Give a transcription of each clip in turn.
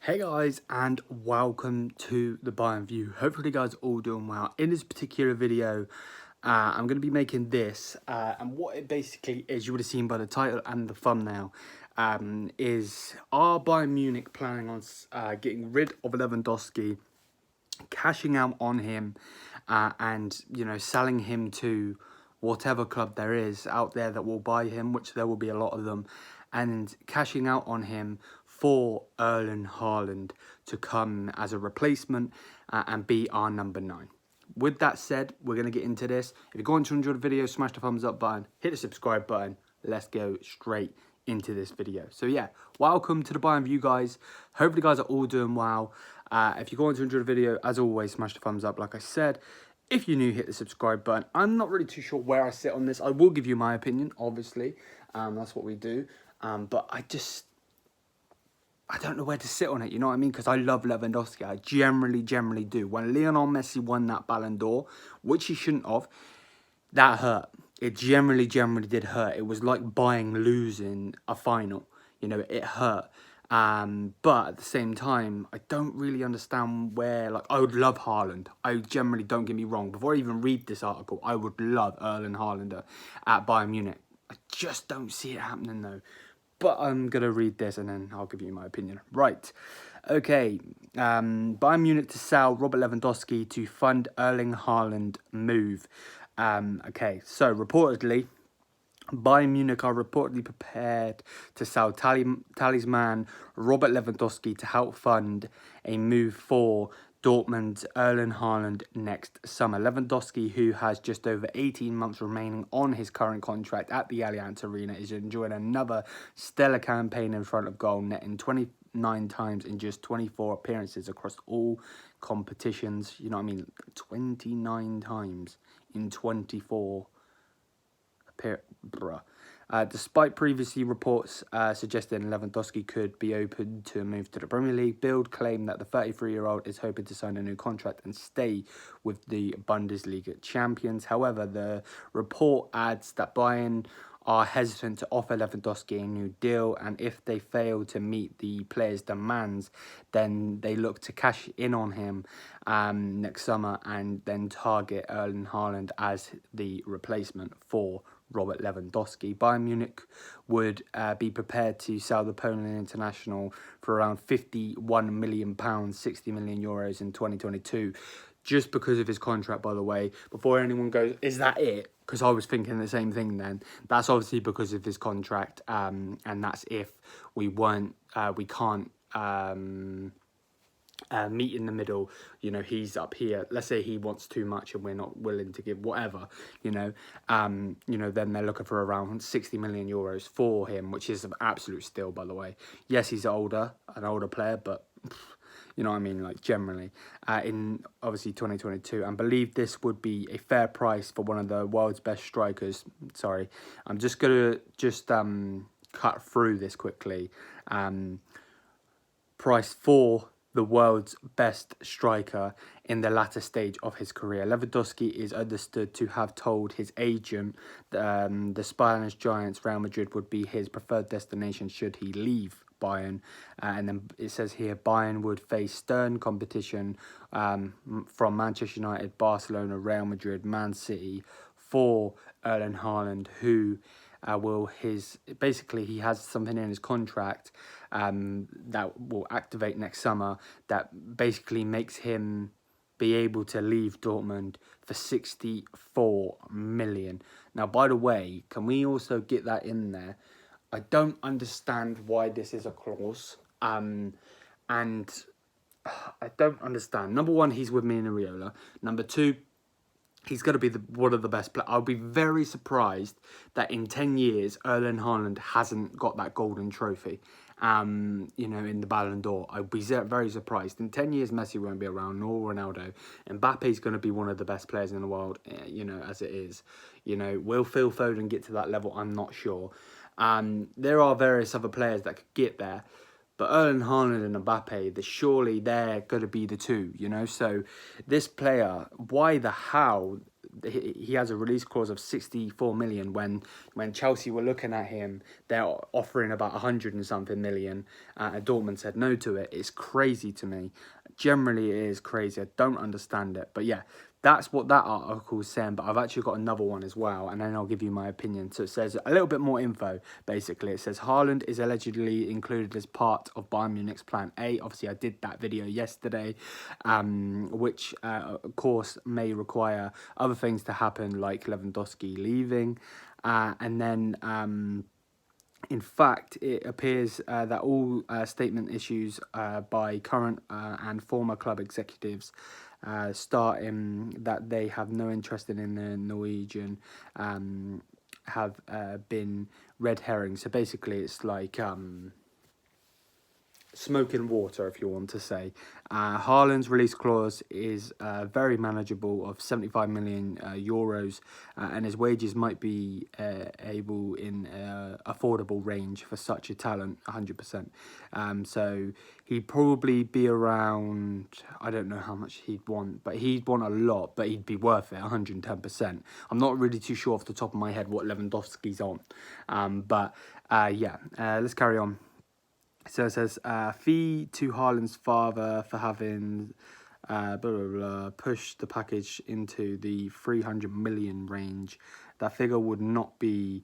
Hey guys, and welcome to the Bayern View. Hopefully you guys are all doing well. In this particular video, I'm going to be making this, and what it basically is, you would have seen by the title and the thumbnail, is are Bayern Munich planning on getting rid of Lewandowski, cashing out on him, and selling him to whatever club there is out there that will buy him, which there will be a lot of them, and cashing out on him for Erling Haaland to come as a replacement and be our number 9. With that said, we're going to get into this. If you're going to enjoy the video, smash the thumbs up button, hit the subscribe button. Let's go straight into this video. So yeah, welcome to the Bayern View, guys. Hopefully you guys are all doing well. If you're going to enjoy the video, as always, smash the thumbs up like I said. If you're new, hit the subscribe button. I'm not really too sure where I sit on this. I will give you my opinion, obviously. That's what we do. But I don't know where to sit on it, you know what I mean? Because I love Lewandowski. I generally do. When Lionel Messi won that Ballon d'Or, which he shouldn't have, that hurt. It generally did hurt. It was like losing a final. You know, it hurt. But at the same time, I don't really understand where, like, I would love Haaland. I generally, don't get me wrong, before I even read this article, I would love Erling Haaland at Bayern Munich. I just don't see it happening, though. But I'm going to read this and then I'll give you my opinion. Right. Okay. Bayern Munich to sell Robert Lewandowski to fund Erling Haaland move. Okay. So, reportedly, Bayern Munich are reportedly prepared to sell talisman Robert Lewandowski to help fund a move for Dortmund's Erling Haaland next summer. Lewandowski, who has just over 18 months remaining on his current contract at the Allianz Arena, is enjoying another stellar campaign in front of goal, netting 29 times in just 24 appearances across all competitions. You know what I mean? 29 times in 24 despite previously reports suggesting Lewandowski could be open to a move to the Premier League, Bild claimed that the 33-year-old is hoping to sign a new contract and stay with the Bundesliga champions. However, the report adds that Bayern are hesitant to offer Lewandowski a new deal, and if they fail to meet the player's demands, then they look to cash in on him next summer and then target Erling Haaland as the replacement for Robert Lewandowski. Bayern Munich would be prepared to sell the Polish international for around £51 million, 60 million euros in 2022, just because of his contract, by the way. Before anyone goes, is that it? Because I was thinking the same thing then. That's obviously because of his contract, and that's if we can't meet in the middle. You know, he's up here. Let's say he wants too much and we're not willing to give whatever, then they're looking for around 60 million euros for him, which is an absolute steal, by the way. Yes, he's an older player, but you know what I mean, like generally, in obviously 2022, and believe this would be a fair price for one of the world's best strikers. Sorry, I'm just gonna cut through this quickly. Price for the world's best striker in the latter stage of his career. Lewandowski is understood to have told his agent the Spanish giants Real Madrid would be his preferred destination should he leave Bayern, and then it says here Bayern would face stern competition from Manchester United, Barcelona, Real Madrid, Man City for Erling Haaland, who he has something in his contract that will activate next summer that basically makes him be able to leave Dortmund for 64 million. Now, by the way, can we also get that in there? I don't understand why this is a clause, and I don't understand. Number one, he's with me in Areola. Number two, he's going to be one of the best players. I'll be very surprised that in 10 years, Erling Haaland hasn't got that golden trophy, in the Ballon d'Or. I'd be very surprised. In 10 years, Messi won't be around, nor Ronaldo. Mbappe's going to be one of the best players in the world, as it is. Will Phil Foden get to that level? I'm not sure. There are various other players that could get there. But Erling Haaland and Mbappe, surely they're going to be the two, So this player, why the hell he has a release clause of 64 million when Chelsea were looking at him, they're offering about 100 and something million, and Dortmund said no to it. It's crazy to me. Generally, it is crazy. I don't understand it. But yeah, that's what that article is saying, but I've actually got another one as well, and then I'll give you my opinion. So it says a little bit more info, basically. It says, Haaland is allegedly included as part of Bayern Munich's Plan A. Obviously, I did that video yesterday, which, of course, may require other things to happen, like Lewandowski leaving, and then... in fact, it appears that all statement issues by current and former club executives starting that they have no interest in the Norwegian have been red herring. So basically, it's like smoke and water, if you want to say. Haaland's release clause is very manageable, of 75 million euros, and his wages might be able in affordable range for such a talent, 100%. So he'd probably be around, I don't know how much he'd want, but he'd want a lot, but he'd be worth it, 110%. I'm not really too sure off the top of my head what Lewandowski's on, but yeah, let's carry on. So it says, fee to Haaland's father for having blah, blah, blah, pushed the package into the 300 million range. That figure would not be,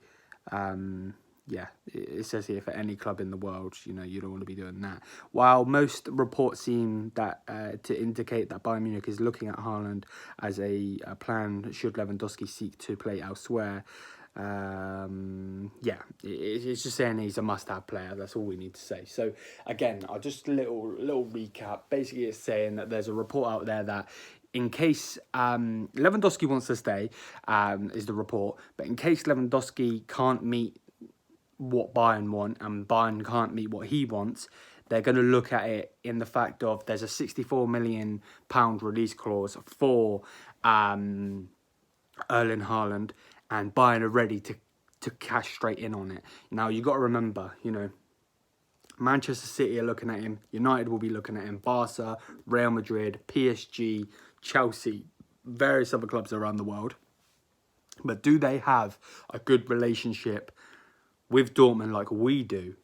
yeah, it says here, for any club in the world. You know, you don't want to be doing that. While most reports seem that to indicate that Bayern Munich is looking at Haaland as a plan should Lewandowski seek to play elsewhere, yeah, it's just saying he's a must-have player. That's all we need to say. So again, I'll just little recap. Basically, it's saying that there's a report out there that in case Lewandowski wants to stay, is the report, but in case Lewandowski can't meet what Bayern want and Bayern can't meet what he wants, they're going to look at it in the fact of there's a £64 million release clause for Erling Haaland, and Bayern are ready to cash straight in on it. Now, you got to remember, you know, Manchester City are looking at him. United will be looking at him. Barca, Real Madrid, PSG, Chelsea, various other clubs around the world. But do they have a good relationship with Dortmund like we do?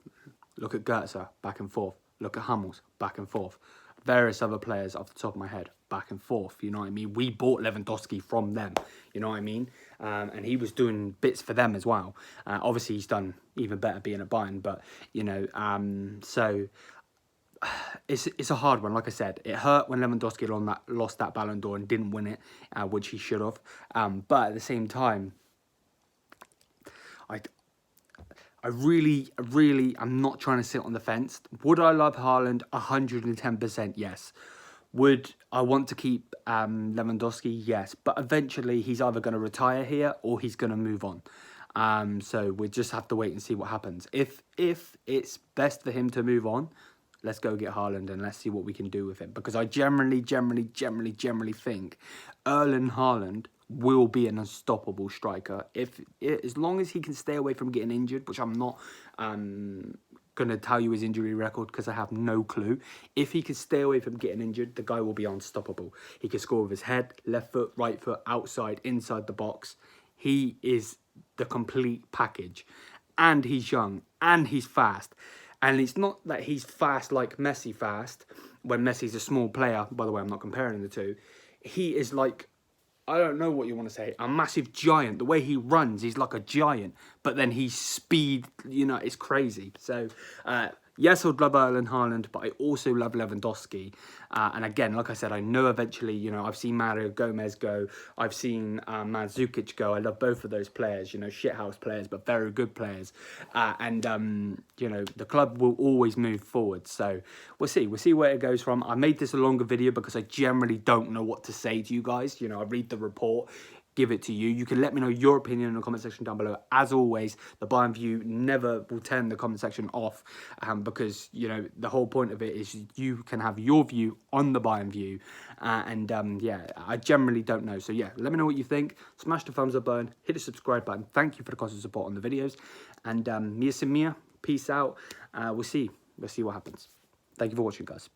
Look at Goetze, back and forth. Look at Hummels, back and forth. Various other players off the top of my head, back and forth, you know what I mean? We bought Lewandowski from them, you know what I mean? And he was doing bits for them as well. Obviously, he's done even better being at Bayern, but, you know, so it's a hard one. Like I said, it hurt when Lewandowski lost that Ballon d'Or and didn't win it, which he should have. But at the same time, I really, I'm not trying to sit on the fence. Would I love Haaland? 110% yes. Would I want to keep Lewandowski? Yes. But eventually, he's either going to retire here or he's going to move on. So we just have to wait and see what happens. If it's best for him to move on, let's go get Haaland and let's see what we can do with him. Because I generally think Erling Haaland will be an unstoppable striker as long as he can stay away from getting injured, which I'm not going to tell you his injury record because I have no clue. If he can stay away from getting injured, the guy will be unstoppable. He can score with his head, left foot, right foot, outside, inside the box. He is the complete package, and he's young and he's fast. And it's not that he's fast like Messi fast, when Messi's a small player. By the way, I'm not comparing the two. He is like, I don't know what you want to say, a massive giant. The way he runs, he's like a giant. But then he's speed, you know, it's crazy. So, yes, I'd love Erling Haaland, but I also love Lewandowski. And again, like I said, I know eventually, you know, I've seen Mario Gomez go. I've seen Mandzukic go. I love both of those players, you know, shithouse players, but very good players. You know, the club will always move forward. So we'll see. We'll see where it goes from. I made this a longer video because I generally don't know what to say to you guys. You know, I read the report, give it to you. You can let me know your opinion in the comment section down below. As always, the Bayern View never will turn the comment section off because, you know, the whole point of it is you can have your view on the Bayern View. Yeah, I generally don't know. So, yeah, let me know what you think. Smash the thumbs up button. Hit the subscribe button. Thank you for the constant support on the videos. And Mia Samia, peace out. We'll see what happens. Thank you for watching, guys.